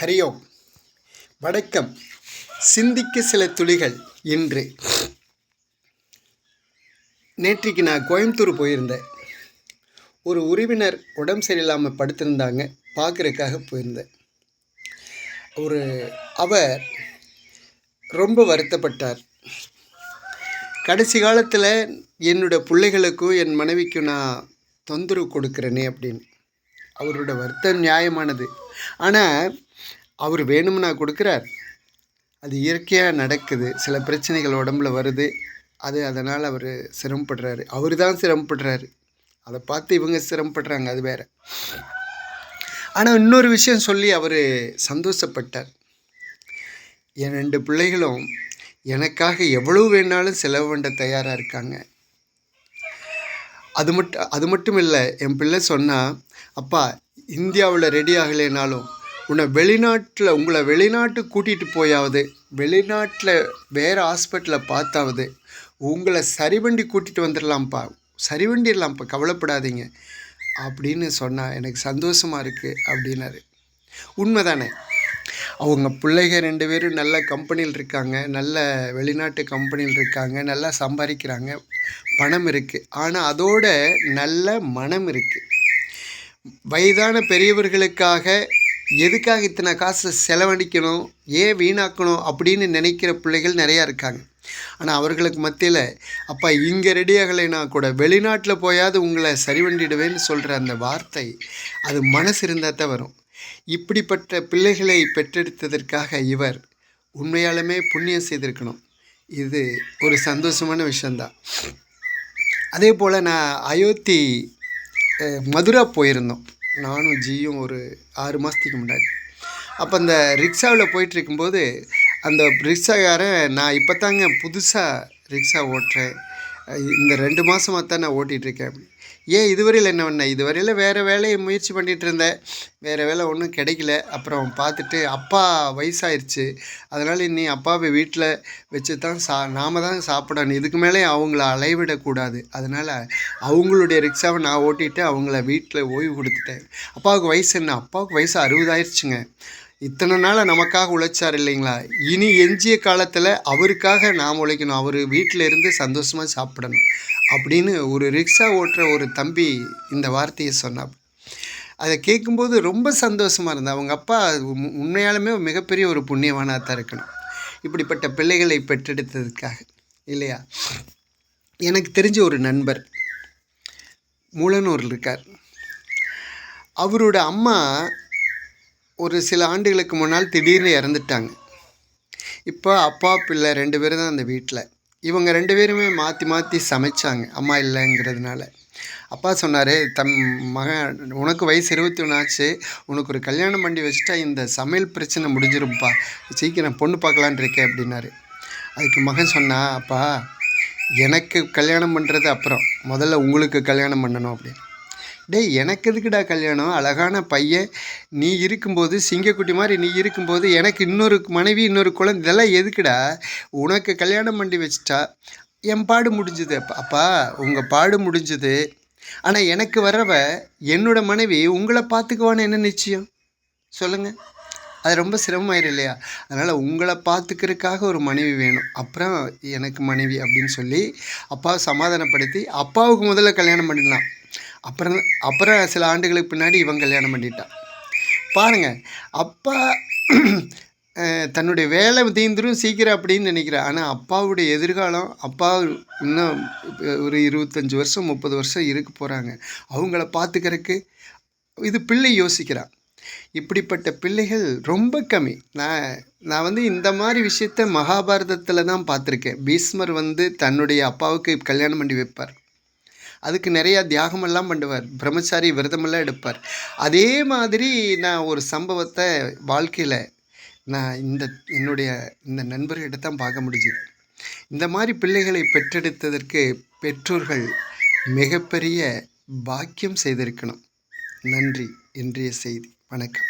ஹரியோம். வணக்கம். சிந்திக்க சில துளிகள். இன்று நேற்றைக்கு நான் கோயம்புத்தூர் போயிருந்தேன். ஒரு உறவினர் உடம்பு சரியில்லாமல் படுத்திருந்தாங்க. பார்க்குறதுக்காக போயிருந்தேன். அவர் ரொம்ப வருத்தப்பட்டார். கடைசி காலத்தில் என்னோடய பிள்ளைகளுக்கும் என் மனைவிக்கும் நான் தொந்தரவு கொடுக்குறேனே அப்படின்னு. அவரோட வருத்தம் நியாயமானது. ஆனால் அவர் வேணும்னா கொடுக்குறார். அது இயற்கையாக நடக்குது. சில பிரச்சனைகள் உடம்புல வருது. அதனால் அவர் சிரமப்படுறாரு. அவர் தான் சிரமப்படுறாரு. அதை பார்த்து இவங்க சிரமப்படுறாங்க, அது வேறு. ஆனால் இன்னொரு விஷயம் சொல்லி அவர் சந்தோஷப்பட்டார். என் 2 பிள்ளைகளும் எனக்காக எவ்வளோ வேணாலும் செலவு பண்ண தயாராக இருக்காங்க. அது மட்டும் இல்லை, என் பிள்ளை சொன்னால், அப்பா இந்தியாவில் ரெடி ஆகலைனாலும் உங்களை வெளிநாட்டுக்கு கூட்டிகிட்டு போயாவது, வெளிநாட்டில் வேறு ஹாஸ்பிட்டலில் பார்த்தாவது உங்களை சரி பண்ணி கூட்டிகிட்டு வந்துடலாம்ப்பா, சரி பண்ணிடலாம்ப்பா, கவலைப்படாதீங்க அப்படின்னு சொன்னால் எனக்கு சந்தோஷமாக இருக்குது அப்படின்னாரு. உண்மை தானே? அவங்க பிள்ளைங்க 2 பேரும் நல்ல கம்பெனியில் இருக்காங்க, நல்ல வெளிநாட்டு கம்பெனியில் இருக்காங்க, நல்லா சம்பாதிக்கிறாங்க, பணம் இருக்குது. ஆனால் அதோட நல்ல மனம் இருக்குது. வயதான பெரியவர்களுக்காக எதுக்காக இத்தனை காசு செலவழிக்கணும், ஏன் வீணாக்கணும் அப்படின்னு நினைக்கிற பிள்ளைகள் நிறையா இருக்காங்க. ஆனால் அவர்களுக்கு மத்தியில், அப்பா இங்கே ரெடி ஆகலைன்னா கூட வெளிநாட்டில் போயாவது உங்களை சரி பண்ணிடுவேன்னு சொல்கிற அந்த வார்த்தை, அது மனசு இருந்தால் தான் வரும். இப்படிப்பட்ட பிள்ளைகளை பெற்றெடுத்ததற்காக இவர் உண்மையாலுமே புண்ணியம் செய்திருக்கணும். இது ஒரு சந்தோஷமான விஷயந்தான். அதே போல் நான் அயோத்தி மதுரா போயிருந்தோம். நானும் ஜியும் ஒரு 6 மாதத்துக்கு முன்னாடி. அப்போ அந்த ரிக்ஷாவில் போயிட்டுருக்கும்போது அந்த ரிக்ஷாக்காரன், நான் இப்போ தாங்க புதுசாக ரிக்ஷா ஓட்டுறேன், இந்த 2 மாதமாக தான் நான் ஓட்டிகிட்ருக்கேன். ஏன் இதுவரையில் என்ன பண்ணேன்? இதுவரையில் வேறு வேலையை முயற்சி பண்ணிகிட்டு இருந்தேன். வேறு வேலை ஒன்றும் கிடைக்கல. அப்புறம் பார்த்துட்டு அப்பா வயசாயிருச்சு, அதனால் நீ அப்பாவை வீட்டில் வச்சு தான் நாம் தான் சாப்பிடணும், இதுக்கு மேலே அவங்கள அலைவிடக்கூடாது. அதனால் அவங்களுடைய ரிக்ஷாவை நான் ஓட்டிகிட்டு அவங்கள வீட்டில் ஓய்வு கொடுத்துட்டேன். அப்பாவுக்கு வயசு என்ன? அப்பாவுக்கு வயசு 60 ஆயிடுச்சுங்க. இத்தனை நாள் நமக்காக உழைச்சார் இல்லைங்களா? இனி எஞ்சிய காலத்தில் அவருக்காக நாம் உழைக்கணும், அவர் வீட்டில் இருந்து சந்தோஷமாக சாப்பிடணும் அப்படின்னு ஒரு ரிக்ஷா ஓட்டுற ஒரு தம்பி இந்த வார்த்தையை சொன்னார். அதை கேட்கும்போது ரொம்ப சந்தோஷமாக இருந்தது. அவங்க அப்பா உண்மையாலுமே மிகப்பெரிய ஒரு புண்ணியவானாக தான் இருக்கணும், இப்படிப்பட்ட பிள்ளைகளை பெற்றெடுத்ததுக்காக, இல்லையா? எனக்கு தெரிஞ்ச ஒரு நண்பர் மூலனூரில் இருக்கார். அவரோட அம்மா ஒரு சில ஆண்டுகளுக்கு முன்னால் திடீர்னு இறந்துட்டாங்க. இப்போ அப்பா பிள்ளை 2 பேரும் தான் அந்த வீட்டில். இவங்க 2 பேருமே மாற்றி மாற்றி சமைச்சாங்க, அம்மா இல்லைங்கிறதுனால. அப்பா சொன்னார், மகன் உனக்கு வயசு 21 ஆச்சு, உனக்கு ஒரு கல்யாணம் பண்ணி வச்சுட்டா இந்த சமையல் பிரச்சனை முடிஞ்சிரும்ப்பா, சீக்கிரம் பொண்ணு பார்க்கலான் இருக்கேன் அப்படின்னாரு. அதுக்கு மகன் சொன்னா, அப்பா எனக்கு கல்யாணம் பண்ணுறது அப்புறம், முதல்ல உங்களுக்கு கல்யாணம் பண்ணணும் அப்படின்னு. டேய், எனக்கு எதுக்குடா கல்யாணம்? அழகான பையன் நீ இருக்கும்போது, சிங்கக்குட்டி மாதிரி நீ இருக்கும்போது, எனக்கு இன்னொரு மனைவி, இன்னொரு குழந்தை, இதெல்லாம் எதுக்குடா? உனக்கு கல்யாணம் பண்ணி வச்சிட்டா என் பாடு முடிஞ்சுது. அப்பா உங்கள் பாடு முடிஞ்சுது. ஆனால் எனக்கு வர்றவ என்னோட மனைவி உங்களை பார்த்துக்குவான்னு என்ன நிச்சயம் சொல்லுங்கள்? அது ரொம்ப சிரமமாயிரும் இல்லையா? அதனால் உங்களை பார்த்துக்கிறதுக்காக ஒரு மனைவி வேணும், அப்புறம் எனக்கு மனைவி அப்படின்னு சொல்லி அப்பாவை சமாதானப்படுத்தி அப்பாவுக்கு முதல்ல கல்யாணம் பண்ணிடலாம். அப்புறம் சில ஆண்டுகளுக்கு பின்னாடி இவன் கல்யாணம் பண்ணிட்டான். பாருங்கள், அப்பா தன்னுடைய வேலை தீந்துரும் சீக்கிரம் அப்படின்னு நினைக்கிறேன். ஆனால் அப்பாவுடைய எதிர்காலம், அப்பா இன்னும் ஒரு 25 வருஷம் 30 வருஷம் இருக்க போகிறாங்க. அவங்கள பார்த்துக்கிறதுக்கு இது பிள்ளை யோசிக்கிறான். இப்படிப்பட்ட பிள்ளைகள் ரொம்ப கம்மி. நான் இந்த மாதிரி விஷயத்த மகாபாரதத்தில் தான் பார்த்துருக்கேன். பீஷ்மர் தன்னுடைய அப்பாவுக்கு கல்யாணம் பண்ணி வைப்பார். அதுக்கு நிறையா தியாகமெல்லாம் பண்ணுவார், பிரம்மச்சாரி விரதமெல்லாம் எடுப்பார். அதே மாதிரி நான் ஒரு சம்பவத்தை வாழ்க்கையில் நான் என்னுடைய நண்பர்கிட்ட தான் பார்க்க முடிஞ்சுது. இந்த மாதிரி பிள்ளைகளை பெற்றெடுத்ததற்கு பெற்றோர்கள் மிகப்பெரிய பாக்கியம் செய்திருக்கணும். நன்றி. இன்றைய செய்தி. வணக்கம்.